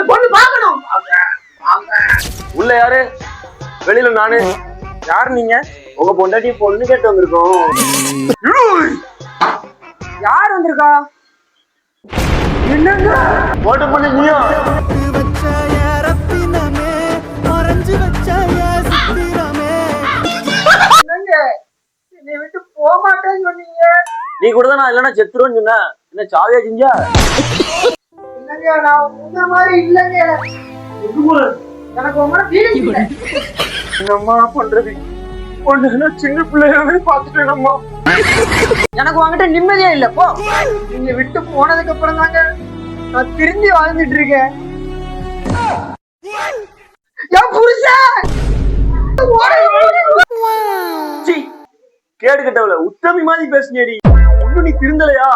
பொண்ணு பாக்கணும். உள்ள யாரு, வெளியில நானு. யாரு நீங்க? உங்க பொண்டாட்டி பொண்ணு கேட்டு வந்திருக்கோம். யார் வந்திருக்கா? என்னங்க ஓட்ட பண்ணி நீயா? என்னை விட்டு போக மாட்டேன்னு சொன்னீங்க. நீ கூட தான் நான் இல்லைன்னா செத்துருவேன்னு சொன்ன. என்ன சாவியா செஞ்சா? இல்லங்க நான் இந்த மாதிரி இல்லங்க. எனக்கு உங்க ஃபீலிங் இல்ல. என்னம்மா பண்றது? பொண்ணு சின்ன பிள்ளையாவே பாத்துட்டேனம்மா. எனக்கு உங்ககிட்ட நிம்மதியே இல்ல. போ. நீங்க விட்டு போனதுக்கு அப்புறம் தாங்க நான் திரும்பி வாழ்ந்துட்டு இருக்கேன். என் புருஷன் கேடு கட்டவள உத்தமி மாதிரி பேசுனியடி. இன்னும் நீ திருந்தலையா?